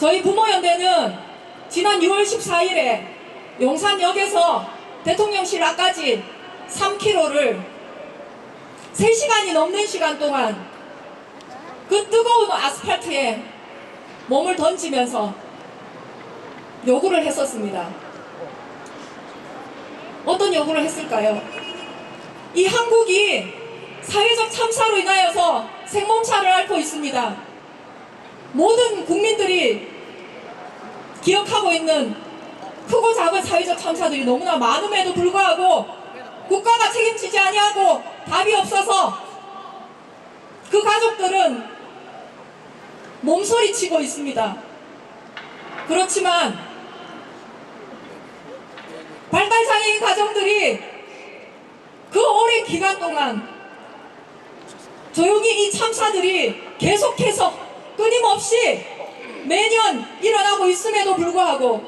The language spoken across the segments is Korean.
저희 부모연대는 지난 6월 14일에 용산역에서 대통령실 앞까지 3km를 3시간이 넘는 시간 동안 그 뜨거운 아스팔트에 몸을 던지면서 요구를 했었습니다. 어떤 요구를 했을까요? 이 한국이 사회적 참사로 인하여서 생몸살을 앓고 있습니다. 모든 국민들이 기억하고 있는 크고 작은 사회적 참사들이 너무나 많음에도 불구하고 국가가 책임지지 아니하고 답이 없어서 그 가족들은 몸소리치고 있습니다. 그렇지만 발달장애인 가정들이 그 오랜 기간 동안 조용히 이 참사들이 계속해서 끊임없이 매년 일어나고 있음에도 불구하고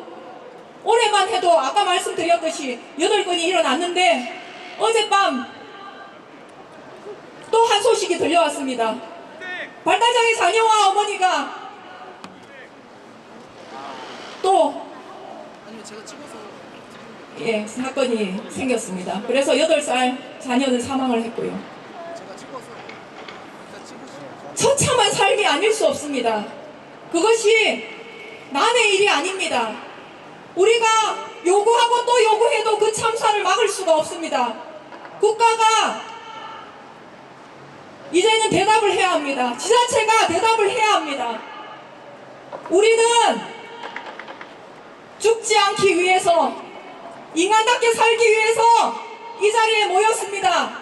올해만 해도 아까 말씀드렸듯이 8건이 일어났는데 어젯밤 또 한 소식이 들려왔습니다. 발달장애 자녀와 어머니가 또 사건이 생겼습니다. 그래서 8살 자녀는 사망을 했고요. 처참한 삶이 아닐 수 없습니다. 그것이 남의 일이 아닙니다. 우리가 요구하고 또 요구해도 그 참사를 막을 수가 없습니다. 국가가 이제는 대답을 해야 합니다. 지자체가 대답을 해야 합니다. 우리는 죽지 않기 위해서, 인간답게 살기 위해서 이 자리에 모였습니다.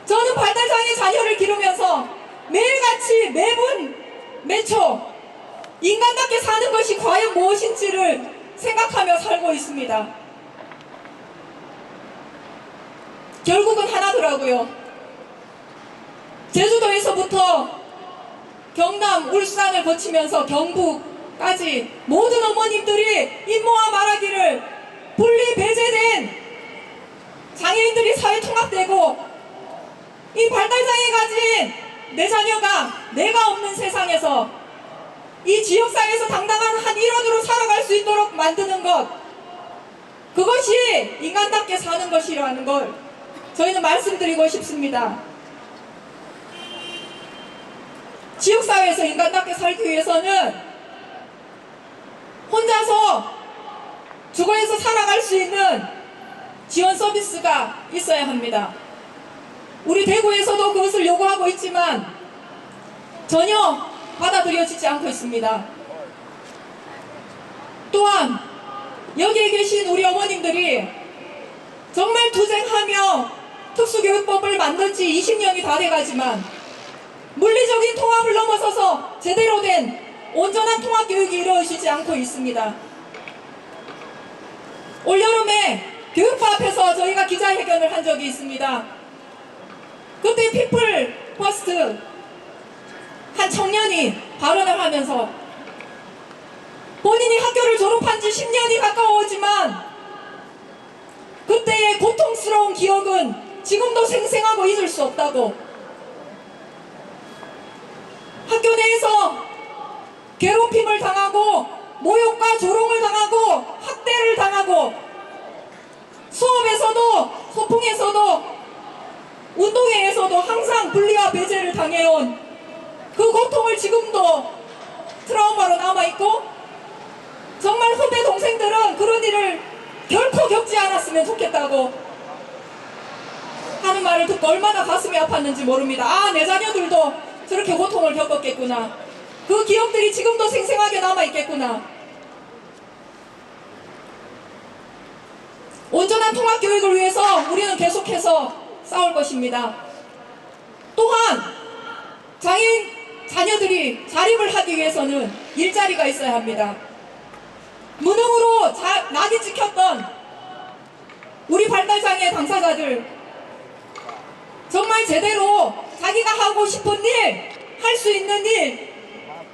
저는 발달장애 자녀를 기르면서 매일같이 매분 매초 인간답게 사는 것이 과연 무엇인지를 생각하며 살고 있습니다. 결국은 하나더라고요. 제주도에서부터 경남, 울산을 거치면서 경북까지 모든 어머님들이 임모와 말하기를 분리 배제된 장애인들이 사회 통합되고 이 발달장애 가진 내 자녀가 내가 없는 세상에서 이 지역사회에서 당당한 한 일원으로 살아갈 수 있도록 만드는 것, 그것이 인간답게 사는 것이라는 걸 저희는 말씀드리고 싶습니다. 지역사회에서 인간답게 살기 위해서는 혼자서 주거에서 살아갈 수 있는 지원 서비스가 있어야 합니다. 우리 대구에서도 그것을 요구하고 있지만 전혀 받아들여지지 않고 있습니다. 또한 여기에 계신 우리 어머님들이 정말 투쟁하며 특수교육법을 만든 지 20년이 다 돼가지만 물리적인 통합을 넘어서서 제대로 된 온전한 통합교육이 이루어지지 않고 있습니다. 올여름에 교육부 앞에서 저희가 기자회견을 한 적이 있습니다. 그때 피플 퍼스트 한 청년이 발언을 하면서 본인이 학교를 졸업한 지 10년이 가까워오지만 그때의 고통스러운 기억은 지금도 생생하고 잊을 수 없다고, 학교 내에서 괴롭힘을 당하고 모욕과 조롱을 당하고 학대를 당하고 수업에서도 소풍에서도 운동회에서도 항상 분리와 배제를 당해온 그 고통을 지금도 트라우마로 남아있고, 정말 후배 동생들은 그런 일을 결코 겪지 않았으면 좋겠다고 하는 말을 듣고 얼마나 가슴이 아팠는지 모릅니다. 아, 내 자녀들도 저렇게 고통을 겪었겠구나. 그 기억들이 지금도 생생하게 남아있겠구나. 온전한 통합교육을 위해서 우리는 계속해서 싸울 것입니다. 또한 장애인 자녀들이 자립을 하기 위해서는 일자리가 있어야 합니다. 무능으로 낙이 찍혔던 우리 발달장애 당사자들, 정말 제대로 자기가 하고 싶은 일, 할 수 있는 일,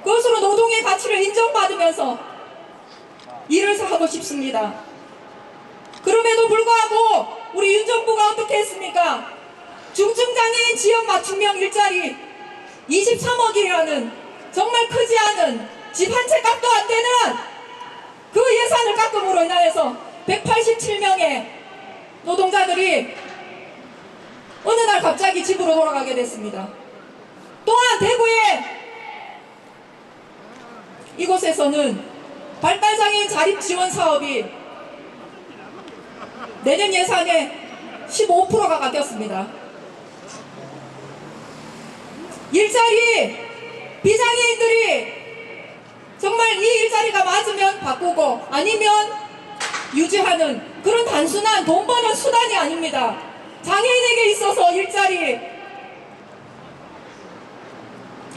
그것으로 노동의 가치를 인정받으면서 일을 하고 싶습니다. 그럼에도 불구하고 우리 윤 정부가 어떻게 했습니까? 중증장애인 지역 맞춤형 일자리 23억이라는 정말 크지 않은 집 한 채 값도 안 되는 그 예산을 깎음으로 인하여서 187명의 노동자들이 어느 날 갑자기 집으로 돌아가게 됐습니다. 또한 대구의 이곳에서는 발달장애인 자립지원 사업이 내년 예산의 15%가 깎였습니다. 일자리, 비장애인들이 정말 이 일자리가 맞으면 바꾸고 아니면 유지하는 그런 단순한 돈 버는 수단이 아닙니다. 장애인에게 있어서 일자리,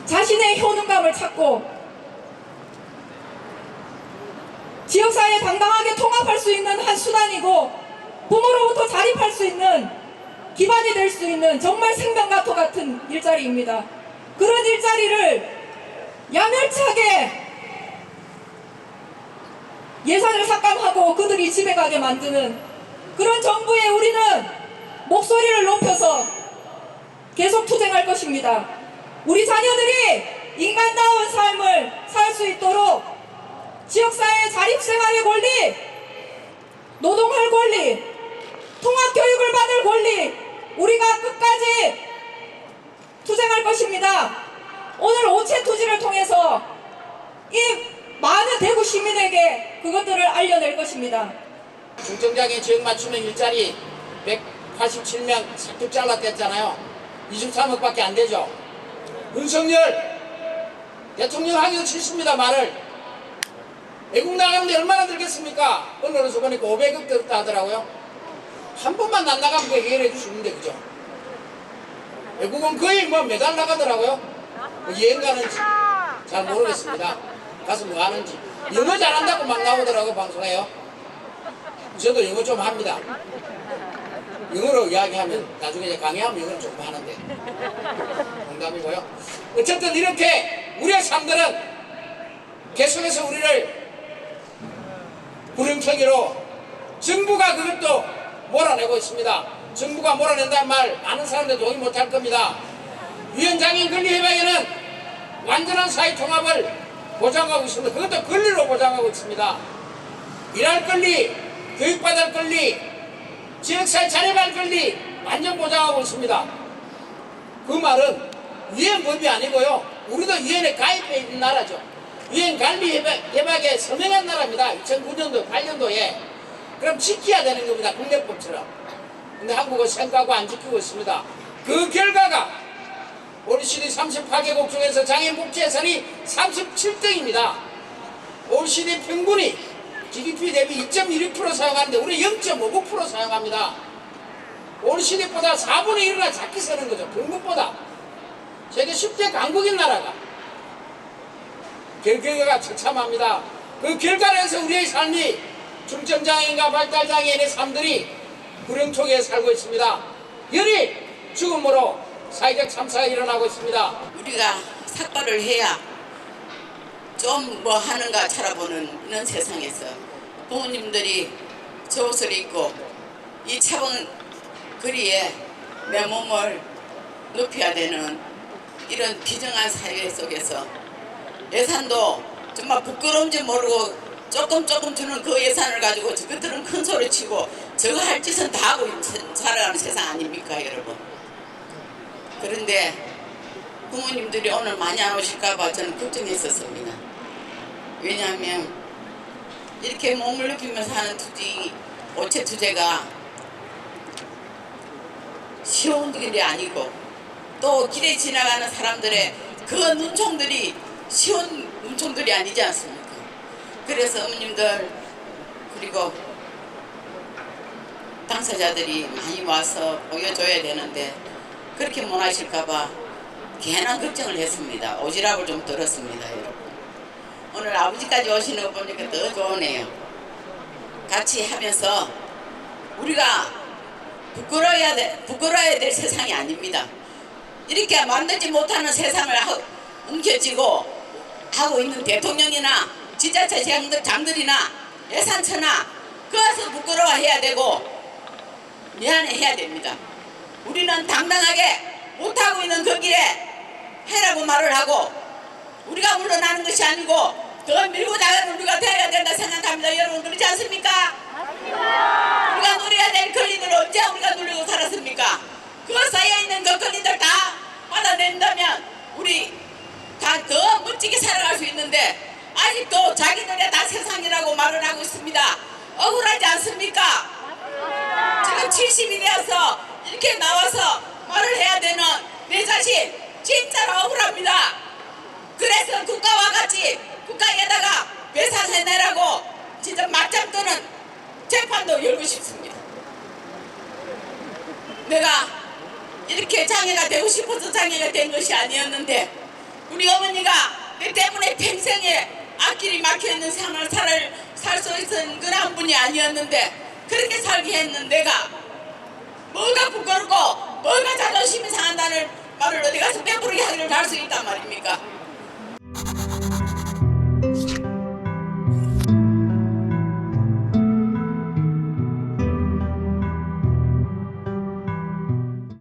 자신의 효능감을 찾고 지역사회에 당당하게 통합할 수 있는 한 수단이고 부모로부터 자립할 수 있는 기반이 될 수 있는 정말 생명과토 같은 일자리입니다. 그런 일자리를 야멸차게 예산을 삭감하고 그들이 집에 가게 만드는 그런 정부에 우리는 목소리를 높여서 계속 투쟁할 것입니다. 우리 자녀들이 인간다운 삶을 살 수 있도록 지역사회 자립생활의 권리, 노동할 권리, 통합교육을 받을 권리, 우리가 끝까지 투쟁할 것입니다. 오늘 오체 투지를 통해서 이 많은 대구 시민에게 그것들을 알려낼 것입니다. 중증장애인 지역 맞춤형 일자리 187명 싹둑 잘랐댔잖아요. 23억밖에 안 되죠. 윤석열 대통령 하기도 싫습니다. 말을 외국 나가는데 얼마나 들겠습니까? 언론에서 보니까 500억 들었다 하더라고요. 한 번만 안 나가면 해결해 주시는데 그죠? 외국은 거의 뭐 매달 나가더라고요. 여행 가는지 잘 모르겠습니다. 가서 뭐 하는지. 영어 잘한다고 막 나오더라고요. 방송에요. 저도 영어 좀 합니다. 영어로 이야기하면 나중에 이제 강의하면 영어를 조금 하는데 농담이고요. 어쨌든 이렇게 우리의 삶들은 계속해서 우리를 구렁텅이로 정부가 그것도 몰아내고 있습니다. 정부가 몰아낸다는 말 많은 사람들이 동의 못할 겁니다. 위원장인 권리협약에는 완전한 사회통합을 보장하고 있습니다. 그것도 권리로 보장하고 있습니다. 일할 권리, 교육받을 권리, 지역사회 자립할 권리 완전 보장하고 있습니다. 그 말은 유엔 법이 아니고요. 우리도 유엔에 가입해 있는 나라죠. 유엔 관리협약에 서명한 나라입니다. 2009년도, 8년도에. 그럼 지켜야 되는 겁니다. 국내법처럼. 근데 한국은 생각하고 안 지키고 있습니다. 그 결과가 OECD 38개국 중에서 장애인 복지 예산이 37등입니다. OECD 평균이 GDP 대비 2.16% 사용하는데 우리 0.59% 사용합니다. OECD보다 4분의 1이나 작게 쓰는 거죠. 평균보다. 세계 10대 강국인 나라가. 결과가 처참합니다. 그 결과로 해서 우리의 삶이 중증장애인과 발달장애인의 삶들이 구렁텅이에 살고 있습니다. 열이 죽음으로 사회적 참사가 일어나고 있습니다. 우리가 삭발을 해야 좀 뭐 하는가 찾아보는 이런 세상에서 부모님들이 저 옷을 입고 이 차가운 거리에 내 몸을 눕혀야 되는 이런 비정한 사회 속에서 예산도 정말 부끄러운지 모르고 조금 주는 그 예산을 가지고 저것들은 큰 소리 치고 저거 할 짓은 다 하고 살아가는 세상 아닙니까 여러분. 그런데 부모님들이 오늘 많이 안 오실까봐 저는 걱정했었습니다. 왜냐하면 이렇게 몸을 눕히면서 하는 투쟁, 오체 투쟁가 쉬운 길이 아니고 또 길에 지나가는 사람들의 그 눈총들이 쉬운 눈총들이 아니지 않습니까? 그래서 어머님들 그리고 당사자들이 많이 와서 보여줘야 되는데 그렇게 못 하실까봐 괜한 걱정을 했습니다. 오지랖을 좀 들었습니다. 여러분. 오늘 아버지까지 오시는 거 보니까 더 좋으네요. 같이 하면서 우리가 부끄러워야 될 세상이 아닙니다. 이렇게 만들지 못하는 세상을 움켜쥐고 하고 있는 대통령이나 지자체 장들이나 예산처나 그것을 부끄러워해야 되고 미안해해야 됩니다. 우리는 당당하게 못하고 있는 그 길에 해라고 말을 하고 우리가 물러나는 것이 아니고 더 밀고 나가는 우리가 돼야 된다 생각합니다. 여러분 그렇지 않습니까? 우리가 누려야 될 권리들 언제 우리가 누리고 살았습니까? 그 쌓여있는 그 권리들 다 받아낸다면 우리 다 더 멋지게 살아갈 수 있는데 아직도 자기들의 다 세상이라고 말을 하고 있습니다. 억울하지 않습니까? 지금 70이 되어서 이렇게 나와서 말을 해야 되는 내 자신 진짜로 억울합니다. 그래서 국가와 같이 국가에다가 배상해내라고 진짜 맞짱 뜨는 재판도 열고 싶습니다. 내가 이렇게 장애가 되고 싶어서 장애가 된 것이 아니었는데 우리 어머니가 내 때문에 평생에 앞길이 막혀있는 생활을 살 수 있는 그런 분이 아니었는데 그렇게 살게 했는 내가 뭐가 부끄럽고 뭐가 자존심이 상한다는 말을 어디 가서 빼부르게 하기를 할 수 있단 말입니까?